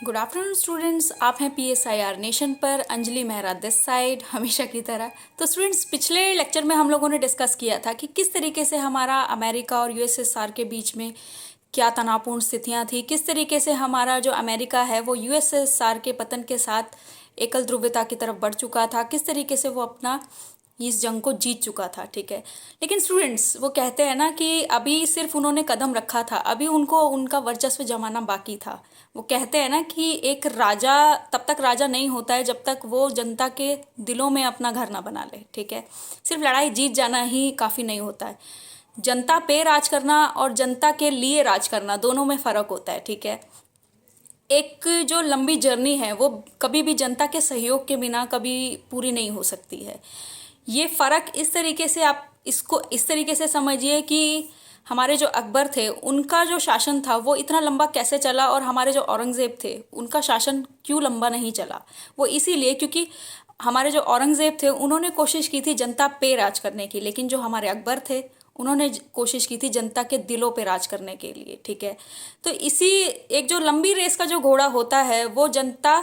Good afternoon students, आप हैं PSIR nation पर। अंजलि मेहरा दिस साइड, हमेशा की तरह। तो स्टूडेंट्स, पिछले लेक्चर में हम लोगों ने डिस्कस किया था कि किस तरीके से हमारा अमेरिका और USSR के बीच में क्या तनावपूर्ण स्थितियां थी, किस तरीके से हमारा जो अमेरिका है वो USSR के पतन के साथ एकल ध्रुवीयता की तरफ बढ़ चुका था, किस तरीके से वो अपना इस जंग को जीत चुका था। ठीक है, लेकिन स्टूडेंट्स वो कहते हैं ना कि अभी सिर्फ उन्होंने कदम रखा था, अभी उनको उनका वर्चस्व जमाना बाकी था। वो कहते हैं ना कि एक राजा तब तक राजा नहीं होता है जब तक वो जनता के दिलों में अपना घर ना बना ले। ठीक है, सिर्फ लड़ाई जीत जाना ही काफ़ी नहीं होता है। जनता पे राज करना और जनता के लिए राज करना, दोनों में फ़र्क होता है। ठीक है, एक जो लंबी जर्नी है वो कभी भी जनता के सहयोग के बिना कभी पूरी नहीं हो सकती है। ये फ़र्क इस तरीके से, आप इसको इस तरीके से समझिए कि हमारे जो अकबर थे उनका जो शासन था वो इतना लंबा कैसे चला, और हमारे जो औरंगज़ेब थे उनका शासन क्यों लंबा नहीं चला। वो इसीलिए क्योंकि हमारे जो औरंगज़ेब थे उन्होंने कोशिश की थी जनता पे राज करने की, लेकिन जो हमारे अकबर थे उन्होंने कोशिश की थी जनता के दिलों पे राज करने के लिए। ठीक है, तो इसी एक जो लंबी रेस का जो घोड़ा होता है वो जनता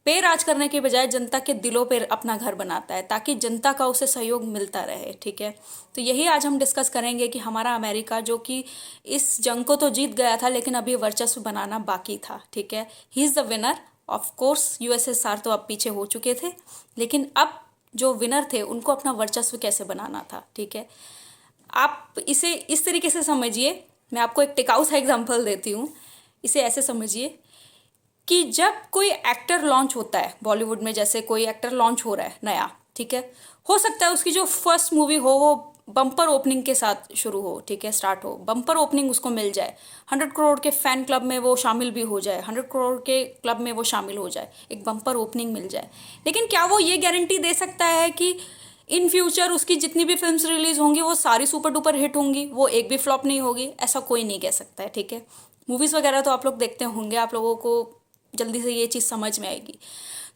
पे राज करने के बजाय जनता के दिलों पे अपना घर बनाता है, ताकि जनता का उसे सहयोग मिलता रहे। ठीक है, तो यही आज हम डिस्कस करेंगे कि हमारा अमेरिका जो कि इस जंग को तो जीत गया था लेकिन अभी वर्चस्व बनाना बाकी था। ठीक है, he is the winner. Of course USSR तो अब पीछे हो चुके थे, लेकिन अब जो विनर थे उनको अपना वर्चस्व कैसे बनाना था। ठीक है, आप इसे इस तरीके से समझिए, मैं आपको एक टिकाऊ सा एग्जांपल देती हूँ। इसे ऐसे समझिए कि जब कोई एक्टर लॉन्च होता है बॉलीवुड में, जैसे कोई एक्टर लॉन्च हो रहा है नया, ठीक है, हो सकता है उसकी जो फर्स्ट मूवी हो वो बम्पर ओपनिंग के साथ शुरू हो। ठीक है, स्टार्ट हो, बम्पर ओपनिंग उसको मिल जाए, 100 करोड़ के फैन क्लब में वो शामिल भी हो जाए, 100 करोड़ के क्लब में वो शामिल हो जाए, एक बम्पर ओपनिंग मिल जाए। लेकिन क्या वो ये गारंटी दे सकता है कि इन फ्यूचर उसकी जितनी भी फिल्म्स रिलीज होंगी वो सारी सुपर डुपर हिट होंगी, वो एक भी फ्लॉप नहीं होगी? ऐसा कोई नहीं कह सकता है। ठीक है, मूवीज़ वगैरह तो आप लोग देखते होंगे, आप लोगों को जल्दी से ये चीज़ समझ में आएगी।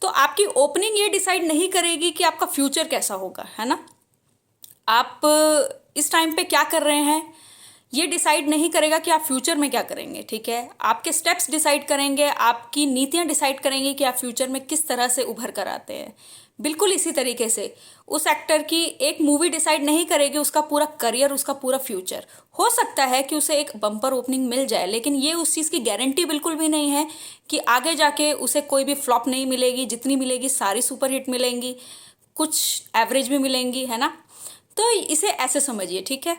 तो आपकी ओपनिंग ये डिसाइड नहीं करेगी कि आपका फ्यूचर कैसा होगा, है ना। आप इस टाइम पे क्या कर रहे हैं ये डिसाइड नहीं करेगा कि आप फ्यूचर में क्या करेंगे। ठीक है, आपके स्टेप्स डिसाइड करेंगे, आपकी नीतियां डिसाइड करेंगी कि आप फ्यूचर में किस तरह से उभर कर आते हैं। बिल्कुल इसी तरीके से उस एक्टर की एक मूवी डिसाइड नहीं करेगी उसका पूरा करियर, उसका पूरा फ्यूचर। हो सकता है कि उसे एक बम्पर ओपनिंग मिल जाए, लेकिन ये उस चीज़ की गारंटी बिल्कुल भी नहीं है कि आगे जाके उसे कोई भी फ्लॉप नहीं मिलेगी, जितनी मिलेगी सारी सुपर हिट मिलेंगी, कुछ एवरेज भी मिलेंगी, है ना। तो इसे ऐसे समझिए। ठीक है,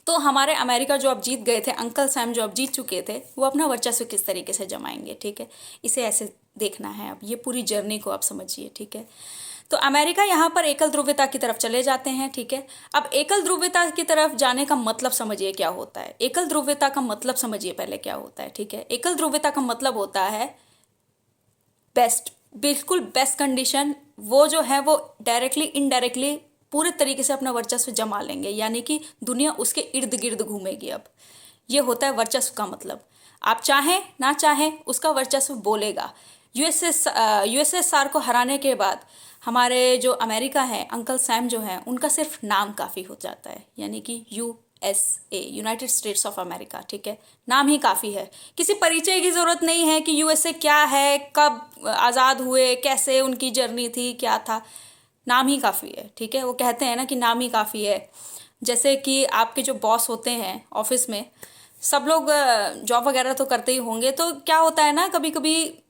तो हमारे अमेरिका जो अब जीत गए थे, अंकल सैम जो अब जीत चुके थे, वो अपना वर्चस्व किस तरीके से जमाएंगे। ठीक है, इसे ऐसे देखना है, अब ये पूरी जर्नी को आप समझिए। ठीक है, तो अमेरिका यहाँ पर एकल ध्रुवीयता की तरफ चले जाते हैं। ठीक है, अब एकल ध्रुवीयता की तरफ जाने का मतलब समझिए क्या होता है। एकल ध्रुवीयता का मतलब समझिए पहले क्या होता है। ठीक है, एकल ध्रुवीयता का मतलब होता है बेस्ट, बिल्कुल बेस्ट कंडीशन। वो जो है वो डायरेक्टली इनडायरेक्टली पूरे तरीके से अपना वर्चस्व जमा लेंगे, यानी कि दुनिया उसके इर्द गिर्द घूमेगी। अब ये होता है वर्चस्व का मतलब। आप चाहें ना चाहें उसका वर्चस्व बोलेगा। USSR को हराने के बाद हमारे जो अमेरिका है, अंकल सैम जो हैं, उनका सिर्फ नाम काफ़ी हो जाता है, यानी कि USA, United states of America. ठीक है, नाम ही काफ़ी है, किसी परिचय की ज़रूरत नहीं है कि USA क्या है, कब आज़ाद हुए, कैसे उनकी जर्नी थी, क्या था। नाम ही काफ़ी है। ठीक है, वो कहते हैं ना कि नाम ही काफ़ी है। जैसे कि आपके जो बॉस होते हैं ऑफिस में, सब लोग जॉब वगैरह तो करते ही होंगे, तो क्या होता है ना, कभी कभी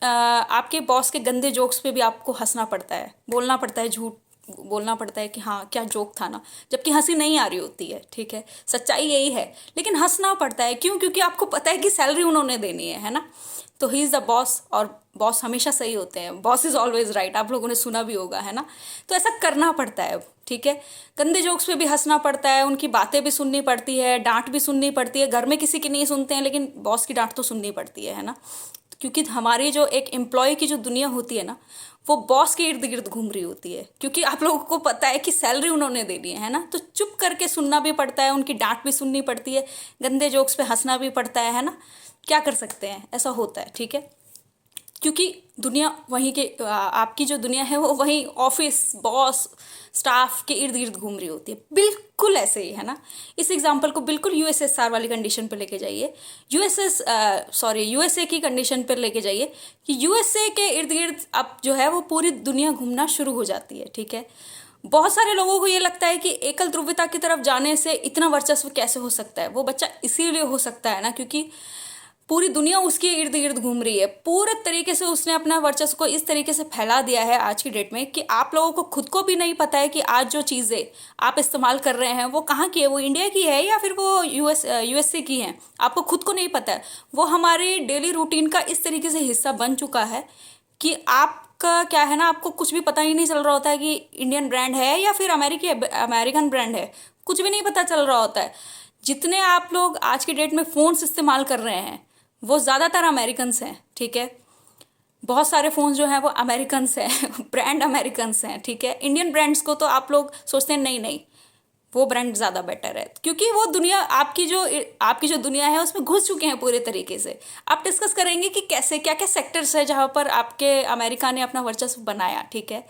आपके बॉस के गंदे जोक्स पे भी आपको हंसना पड़ता है, बोलना पड़ता है, झूठ बोलना पड़ता है कि हाँ क्या जोक था ना, जबकि हंसी नहीं आ रही होती है। ठीक है, सच्चाई यही है, लेकिन हंसना पड़ता है। क्यों? क्योंकि आपको पता है कि सैलरी उन्होंने देनी है ना। तो ही इज़ द बॉस, और बॉस हमेशा सही होते हैं, बॉस इज़ ऑलवेज राइट, आप लोगों ने सुना भी होगा, है ना। तो ऐसा करना पड़ता है। ठीक है, गंदे जोक्स पे भी हंसना पड़ता है, उनकी बातें भी सुननी पड़ती है, डांट भी सुननी पड़ती है। घर में किसी की नहीं सुनते हैं, लेकिन बॉस की डांट तो सुननी पड़ती है ना। क्योंकि हमारी जो एक एम्प्लॉय की जो दुनिया होती है ना, वो बॉस के इर्द गिर्द घूम रही होती है, क्योंकि आप लोगों को पता है कि सैलरी उन्होंने देनी है ना। तो चुप करके सुनना भी पड़ता है, उनकी डांट भी सुननी पड़ती है, गंदे जोक्स पे हंसना भी पड़ता है ना। क्या कर सकते हैं, ऐसा होता है। ठीक है, क्योंकि दुनिया वहीं के आपकी जो दुनिया है वो वहीं ऑफिस बॉस स्टाफ के इर्द गिर्द घूम रही होती है। बिल्कुल ऐसे ही है ना। इस एग्जांपल को बिल्कुल यूएसएसआर वाली कंडीशन पर लेके जाइए, यूएसए की कंडीशन पर लेके जाइए कि यूएसए के इर्द गिर्द अब जो है वो पूरी दुनिया घूमना शुरू हो जाती है। ठीक है, बहुत सारे लोगों को ये लगता है कि एकल ध्रुवीयता की तरफ जाने से इतना वर्चस्व कैसे हो सकता है। वो बच्चा इसीलिए हो सकता है ना क्योंकि पूरी दुनिया उसके इर्द गिर्द घूम रही है। पूरे तरीके से उसने अपना वर्चस्व को इस तरीके से फैला दिया है आज की डेट में कि आप लोगों को खुद को भी नहीं पता है कि आज जो चीज़ें आप इस्तेमाल कर रहे हैं वो कहाँ की है, वो इंडिया की है या फिर वो यूएसए की है, आपको खुद को नहीं पता है। वो हमारे डेली रूटीन का इस तरीके से हिस्सा बन चुका है कि आपका क्या है ना, आपको कुछ भी पता ही नहीं चल रहा होता है कि इंडियन ब्रांड है या फिर अमेरिकन ब्रांड है, कुछ भी नहीं पता चल रहा होता है। जितने आप लोग आज की डेट में फ़ोन्स इस्तेमाल कर रहे हैं वो ज़्यादातर अमेरिकन्स हैं। ठीक है, बहुत सारे फ़ोन जो हैं वो अमेरिकन्स हैं ब्रांड अमेरिकन्स हैं। ठीक है, इंडियन ब्रांड्स को तो आप लोग सोचते हैं नहीं नहीं वो ब्रांड ज़्यादा बेटर है क्योंकि वो दुनिया आपकी जो दुनिया है उसमें घुस चुके हैं पूरे तरीके से। आप डिस्कस करेंगे कि कैसे क्या क्या सेक्टर्स है जहाँ पर आपके अमेरिका ने अपना वर्चस्व बनाया। ठीक है,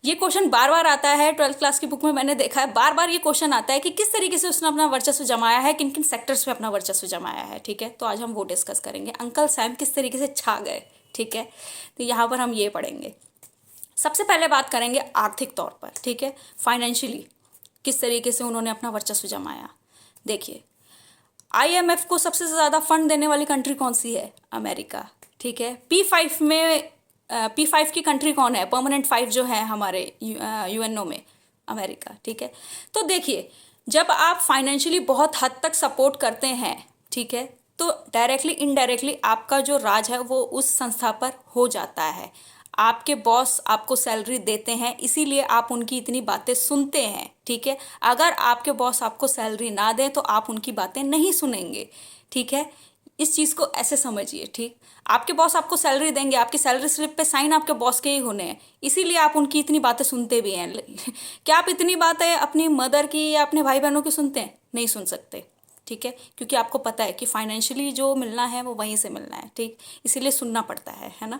ये क्वेश्चन बार बार आता है 12th क्लास की बुक में, मैंने देखा है बार बार ये क्वेश्चन आता है कि किस तरीके से उसने अपना वर्चस्व जमाया है, किन किन सेक्टर्स पे अपना वर्चस्व जमाया है। ठीक है, तो आज हम वो डिस्कस करेंगे अंकल सैम किस तरीके से छा गए। ठीक है, तो यहाँ पर हम ये पढ़ेंगे। सबसे पहले बात करेंगे आर्थिक तौर पर। ठीक है, फाइनेंशियली किस तरीके से उन्होंने अपना वर्चस्व जमाया। देखिए, आईएमएफ को सबसे ज़्यादा फंड देने वाली कंट्री कौन सी है? अमेरिका। ठीक है, P5 की कंट्री कौन है? परमानेंट 5 जो है हमारे यूएनओ में, अमेरिका। ठीक है, तो देखिए जब आप फाइनेंशियली बहुत हद तक सपोर्ट करते हैं, ठीक है, तो डायरेक्टली इनडायरेक्टली आपका जो राज है वो उस संस्था पर हो जाता है। आपके बॉस आपको सैलरी देते हैं इसीलिए आप उनकी इतनी बातें सुनते हैं। ठीक है, अगर आपके बॉस आपको सैलरी ना दें तो आप उनकी बातें नहीं सुनेंगे। ठीक है, इस चीज़ को ऐसे समझिए। ठीक, आपके बॉस आपको सैलरी देंगे, आपकी सैलरी स्लिप पे साइन आपके बॉस के ही होने हैं, इसीलिए आप उनकी इतनी बातें सुनते भी हैं। क्या आप इतनी बातें अपनी मदर की या अपने भाई बहनों की सुनते हैं? नहीं सुन सकते। ठीक है, क्योंकि आपको पता है कि फाइनेंशियली जो मिलना है वो वहीं से मिलना है। ठीक, इसीलिए सुनना पड़ता है ना।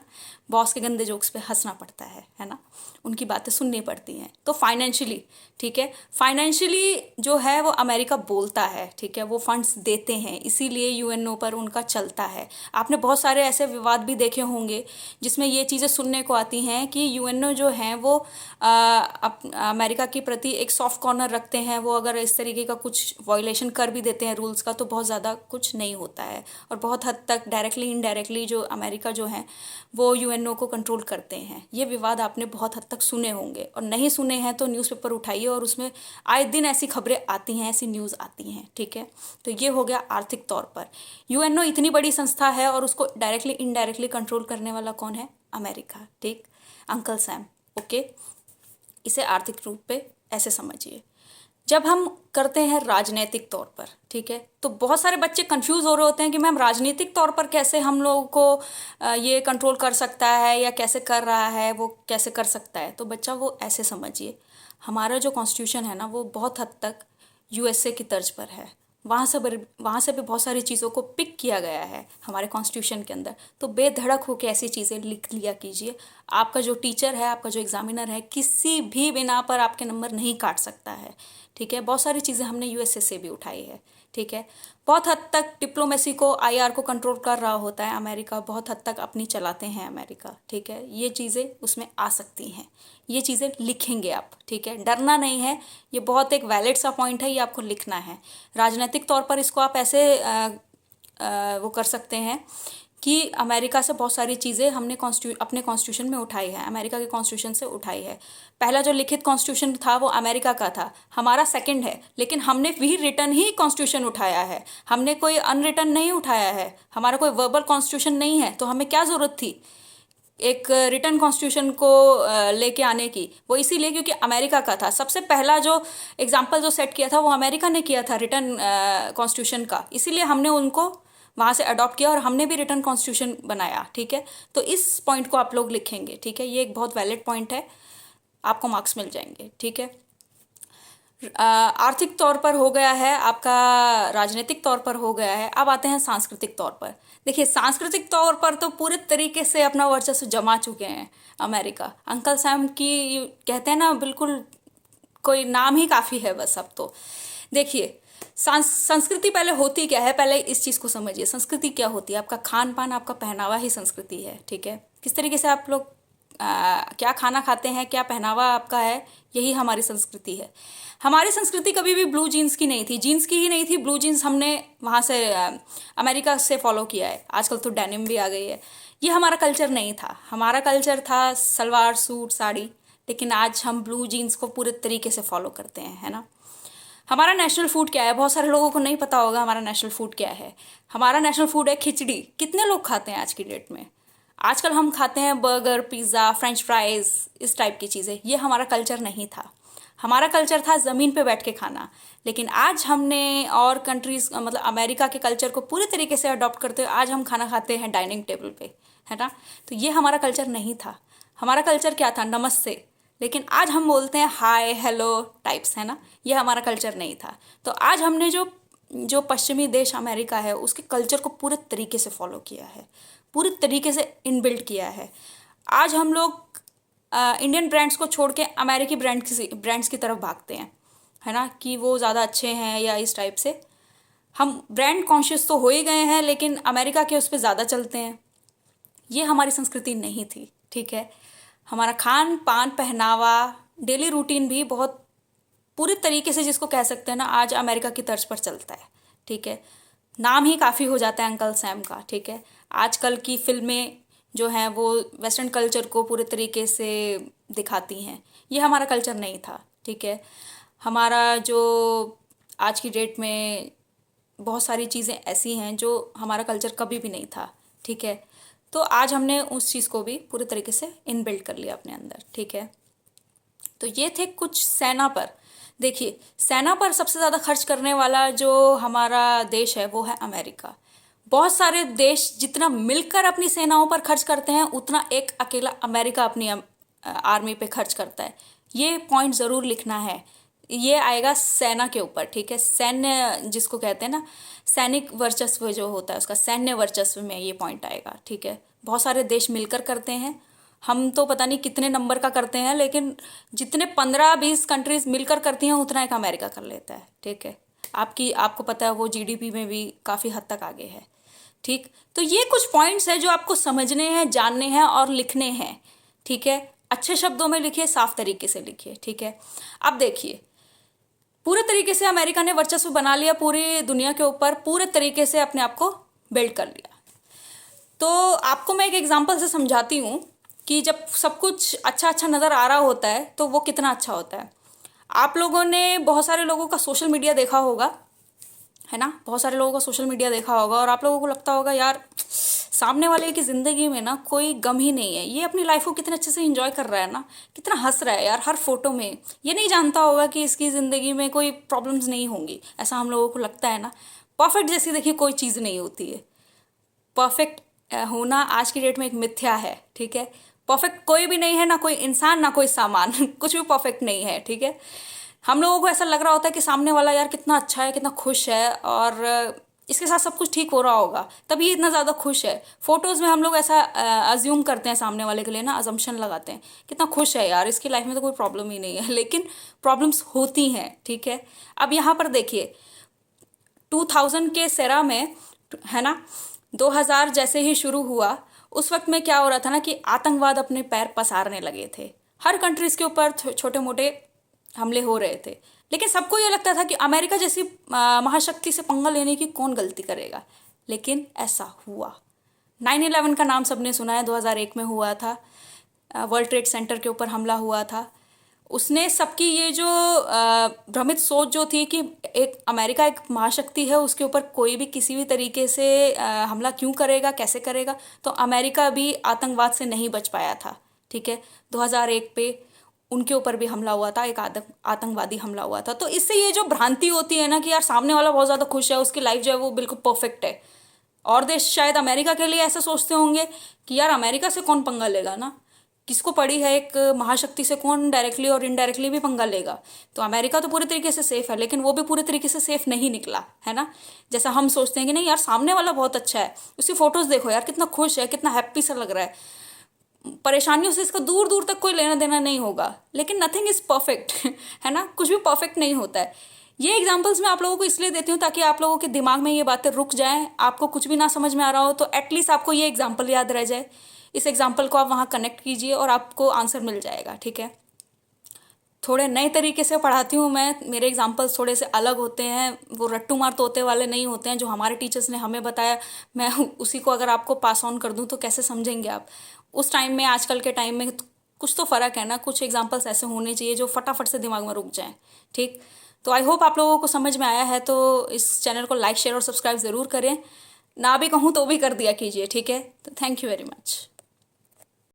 बॉस के गंदे जोक्स पे हंसना पड़ता है ना, उनकी बातें सुननी पड़ती हैं। तो फाइनेंशियली, ठीक है, फाइनेंशियली जो है वो अमेरिका बोलता है। ठीक है, वो फंड्स देते हैं इसीलिए यूएनओ पर उनका चलता है। आपने बहुत सारे ऐसे विवाद भी देखे होंगे जिसमें ये चीज़ें सुनने को आती हैं कि यूएनओ जो है वो अमेरिका के प्रति एक सॉफ्ट कॉर्नर रखते हैं। वो अगर इस तरीके का कुछ वायलेशन कर भी देते हैं रूल्स का तो बहुत ज़्यादा कुछ नहीं होता है, और बहुत हद तक डायरेक्टली इनडायरेक्टली जो अमेरिका जो है वो यूएनओ को कंट्रोल करते हैं। ये विवाद आपने बहुत हद तक सुने होंगे, और नहीं सुने हैं तो न्यूज़पेपर उठाइए और उसमें आए दिन ऐसी खबरें आती हैं, ऐसी न्यूज़ आती हैं। ठीक है, तो ये हो गया आर्थिक तौर पर। यूएनओ इतनी बड़ी संस्था है और उसको डायरेक्टली इनडायरेक्टली कंट्रोल करने वाला कौन है? अमेरिका। ठीक, अंकल सैम। ओके, इसे आर्थिक रूप पे ऐसे समझिए। जब हम करते हैं राजनीतिक तौर पर, ठीक है, तो बहुत सारे बच्चे कंफ्यूज हो रहे होते हैं कि मैम राजनीतिक तौर पर कैसे हम लोगों को ये कंट्रोल कर सकता है या कैसे कर रहा है, वो कैसे कर सकता है। तो बच्चा वो ऐसे समझिए, हमारा जो कॉन्स्टिट्यूशन है ना वो बहुत हद तक यूएसए की तर्ज पर है। वहाँ से भी बहुत सारी चीज़ों को पिक किया गया है हमारे कॉन्स्टिट्यूशन के अंदर। तो बेधड़क होकर ऐसी चीज़ें लिख लिया कीजिए। आपका जो टीचर है, आपका जो एग्जामिनर है, किसी भी बिना पर आपके नंबर नहीं काट सकता है। ठीक है, बहुत सारी चीज़ें हमने यूएसए से भी उठाई है। ठीक है, बहुत हद तक डिप्लोमेसी को, आईआर को कंट्रोल कर रहा होता है अमेरिका, बहुत हद तक अपनी चलाते हैं अमेरिका। ठीक है, ये चीज़ें उसमें आ सकती हैं, ये चीज़ें लिखेंगे आप। ठीक है, डरना नहीं है, ये बहुत एक वैलिड सा पॉइंट है, ये आपको लिखना है। राजनीतिक तौर पर इसको आप ऐसे वो कर सकते हैं कि अमेरिका से बहुत सारी चीज़ें हमने अपने कॉन्स्टिट्यूशन में उठाई है, अमेरिका के कॉन्स्टिट्यूशन से उठाई है। पहला जो लिखित कॉन्स्टिट्यूशन था वो अमेरिका का था, हमारा सेकंड है, लेकिन हमने भी रिटर्न ही कॉन्स्टिट्यूशन उठाया है, हमने कोई अनरिटन नहीं उठाया है। हमारा कोई वर्बल कॉन्स्टिट्यूशन नहीं है, तो हमें क्या ज़रूरत थी एक रिटर्न कॉन्स्टिट्यूशन को लेके आने की? वो इसीलिए क्योंकि अमेरिका का था। सबसे पहला जो एग्जाम्पल जो सेट किया था वो अमेरिका ने किया था रिटर्न कॉन्स्टिट्यूशन का, इसीलिए हमने उनको वहाँ से अडॉप्ट किया और हमने भी रिटर्न कॉन्स्टिट्यूशन बनाया। ठीक है, तो इस पॉइंट को आप लोग लिखेंगे। ठीक है, ये एक बहुत वैलिड पॉइंट है, आपको मार्क्स मिल जाएंगे। ठीक है, आर्थिक तौर पर हो गया है, आपका राजनीतिक तौर पर हो गया है। अब आते हैं सांस्कृतिक तौर पर। देखिए, सांस्कृतिक तौर पर तो पूरे तरीके से अपना वर्चस्व जमा चुके हैं अमेरिका। अंकल सैम की कहते हैं ना, बिल्कुल कोई नाम ही काफ़ी है बस अब तो। देखिए, संस्कृति पहले होती क्या है, पहले इस चीज़ को समझिए। संस्कृति क्या होती है? आपका खान पान, आपका पहनावा ही संस्कृति है, ठीक है। किस तरीके से आप लोग क्या खाना खाते हैं, क्या पहनावा आपका है, यही हमारी संस्कृति है। हमारी संस्कृति कभी भी ब्लू जीन्स की नहीं थी, जीन्स की ही नहीं थी। ब्लू जीन्स हमने वहाँ से अमेरिका से फॉलो किया है। आजकल तो डेनिम भी आ गई है। ये हमारा कल्चर नहीं था। हमारा कल्चर था सलवार सूट साड़ी, लेकिन आज हम ब्लू जीन्स को पूरे तरीके से फॉलो करते हैं, है ना। हमारा नेशनल फूड क्या है? बहुत सारे लोगों को नहीं पता होगा हमारा नेशनल फूड क्या है। हमारा नेशनल फूड है खिचड़ी। कितने लोग खाते हैं आज की डेट में? आजकल हम खाते हैं बर्गर, पिज़्ज़ा, फ्रेंच फ्राइज़, इस टाइप की चीज़ें। ये हमारा कल्चर नहीं था। हमारा कल्चर था ज़मीन पे बैठ के खाना। लेकिन आज हमने और कंट्रीज़, मतलब अमेरिका के कल्चर को पूरे तरीके से अडॉप्ट करते हुए आज हम खाना खाते हैं डाइनिंग टेबल पे, है ना। तो ये हमारा कल्चर नहीं था। हमारा कल्चर क्या था? नमस्ते। लेकिन आज हम बोलते हैं हाय हेलो टाइप्स, है ना। ये हमारा कल्चर नहीं था। तो आज हमने जो जो पश्चिमी देश अमेरिका है उसके कल्चर को पूरे तरीके से फॉलो किया है, पूरे तरीके से इनबिल्ट किया है। आज हम लोग इंडियन ब्रांड्स को छोड़ के अमेरिकी ब्रांड्स की तरफ भागते हैं, है ना, कि वो ज़्यादा अच्छे हैं या इस टाइप से। हम ब्रांड कॉन्शियस तो हो ही गए हैं, लेकिन अमेरिका के उस पर ज़्यादा चलते हैं। ये हमारी संस्कृति नहीं थी, ठीक है। हमारा खान पान, पहनावा, डेली रूटीन भी बहुत पूरी तरीके से, जिसको कह सकते हैं ना, आज अमेरिका की तर्ज पर चलता है, ठीक है। नाम ही काफ़ी हो जाता है अंकल सैम का, ठीक है। आजकल की फिल्में जो हैं वो वेस्टर्न कल्चर को पूरे तरीके से दिखाती हैं। ये हमारा कल्चर नहीं था, ठीक है। हमारा जो आज की डेट में बहुत सारी चीज़ें ऐसी हैं जो हमारा कल्चर कभी भी नहीं था, ठीक है। तो आज हमने उस चीज़ को भी पूरे तरीके से इनबिल्ट कर लिया अपने अंदर, ठीक है। तो ये थे कुछ सेना पर। देखिए, सेना पर सबसे ज़्यादा खर्च करने वाला जो हमारा देश है वो है अमेरिका। बहुत सारे देश जितना मिलकर अपनी सेनाओं पर खर्च करते हैं, उतना एक अकेला अमेरिका अपनी आर्मी पे खर्च करता है। ये पॉइंट ज़रूर लिखना है। ये आएगा सेना के ऊपर, ठीक है। सैन्य जिसको कहते हैं ना, सैनिक वर्चस्व जो होता है उसका, सैन्य वर्चस्व में ये पॉइंट आएगा, ठीक है। बहुत सारे देश मिलकर करते हैं। हम तो पता नहीं कितने नंबर का करते हैं, लेकिन जितने 15-20 कंट्रीज मिलकर करती हैं उतना एक अमेरिका कर लेता है, ठीक है। आपको पता है वो जीडीपी में भी काफ़ी हद तक आगे है, ठीक। तो ये कुछ पॉइंट्स हैं जो आपको समझने हैं, जानने हैं और लिखने हैं, ठीक है। अच्छे शब्दों में लिखिए, साफ तरीके से लिखिए, ठीक है। अब देखिए, पूरे तरीके से अमेरिका ने वर्चस्व बना लिया पूरी दुनिया के ऊपर, पूरे तरीके से अपने आप को बिल्ड कर लिया। तो आपको मैं एक एग्जांपल से समझाती हूँ कि जब सब कुछ अच्छा अच्छा नज़र आ रहा होता है तो वो कितना अच्छा होता है। आप लोगों ने बहुत सारे लोगों का सोशल मीडिया देखा होगा, है ना। बहुत सारे लोगों का सोशल मीडिया देखा होगा और आप लोगों को लगता होगा यार, सामने वाले की ज़िंदगी में ना कोई गम ही नहीं है, ये अपनी लाइफ को कितने अच्छे से एंजॉय कर रहा है ना, कितना हंस रहा है यार हर फोटो में। ये नहीं जानता होगा कि इसकी ज़िंदगी में कोई प्रॉब्लम्स नहीं होंगी। ऐसा हम लोगों को लगता है ना। परफेक्ट जैसी देखिए कोई चीज़ नहीं होती है। परफेक्ट होना आज की डेट में एक मिथ्या है, ठीक है। परफेक्ट कोई भी नहीं है, ना कोई इंसान, ना कोई सामान कुछ भी परफेक्ट नहीं है, ठीक है। हम लोगों को ऐसा लग रहा होता है कि सामने वाला यार कितना अच्छा है, कितना खुश है, और इसके साथ सब कुछ ठीक हो रहा होगा तभी इतना ज़्यादा खुश है। फोटोज़ में हम लोग ऐसा अज्यूम करते हैं, सामने वाले के लिए ना अजम्पशन लगाते हैं, कितना खुश है यार, इसकी लाइफ में तो कोई प्रॉब्लम ही नहीं है। लेकिन प्रॉब्लम्स होती हैं, ठीक है। अब यहाँ पर देखिए, 2000 के सेरा में, है ना, 2000 जैसे ही शुरू हुआ उस वक्त में क्या हो रहा था ना कि आतंकवाद अपने पैर पसारने लगे थे। हर कंट्रीज़ के ऊपर छोटे मोटे हमले हो रहे थे, लेकिन सबको ये लगता था कि अमेरिका जैसी महाशक्ति से पंगा लेने की कौन गलती करेगा। लेकिन ऐसा हुआ। 9/11 का नाम सबने सुना है, 2001 में हुआ था। वर्ल्ड ट्रेड सेंटर के ऊपर हमला हुआ था। उसने सबकी ये जो भ्रमित सोच जो थी कि एक अमेरिका एक महाशक्ति है, उसके ऊपर कोई भी किसी भी तरीके से हमला क्यों करेगा, कैसे करेगा, तो अमेरिका भी आतंकवाद से नहीं बच पाया था, ठीक है। 2001 पे उनके ऊपर भी हमला हुआ था, एक आतंकवादी हमला हुआ था। तो इससे ये जो भ्रांति होती है ना कि यार सामने वाला बहुत ज़्यादा खुश है, उसकी लाइफ जो है वो बिल्कुल परफेक्ट है। और देश शायद अमेरिका के लिए ऐसा सोचते होंगे कि यार अमेरिका से कौन पंगा लेगा ना, किसको पड़ी है एक महाशक्ति से कौन डायरेक्टली और इनडायरेक्टली भी पंगा लेगा। तो अमेरिका तो पूरे तरीके से सेफ है, लेकिन वो भी पूरे तरीके से सेफ नहीं निकला है ना। जैसा हम सोचते हैं कि नहीं यार सामने वाला बहुत अच्छा है, उसकी फोटोज देखो यार कितना खुश है, कितना हैप्पी सा लग रहा है, परेशानियों से इसका दूर दूर तक कोई लेना देना नहीं होगा। लेकिन नथिंग इज परफेक्ट है ना, कुछ भी परफेक्ट नहीं होता है। ये एग्जाम्पल्स मैं आप लोगों को इसलिए देती हूँ ताकि आप लोगों के दिमाग में ये बातें रुक जाएं, आपको कुछ भी ना समझ में आ रहा हो तो एटलीस्ट आपको ये एग्जाम्पल याद रह जाए। इस एग्जाम्पल को आप वहाँ कनेक्ट कीजिए और आपको आंसर मिल जाएगा, ठीक है। थोड़े नए तरीके से पढ़ाती हूँ मैं, मेरे एग्जाम्पल्स थोड़े से अलग होते हैं, वो रट्टू मार तोते वाले नहीं होते हैं जो हमारे टीचर्स ने हमें बताया मैं उसी को अगर आपको पास ऑन कर दूँ तो कैसे समझेंगे आप। उस टाइम में आजकल के टाइम में कुछ तो फ़र्क है ना, कुछ एग्जाम्पल्स ऐसे होने चाहिए जो फटाफट से दिमाग में रुक जाएं, ठीक। तो आई होप आप लोगों को समझ में आया है। तो इस चैनल को लाइक शेयर और सब्सक्राइब ज़रूर करें, ना भी कहूँ तो भी कर दिया कीजिए, ठीक है। तो थैंक यू वेरी मच।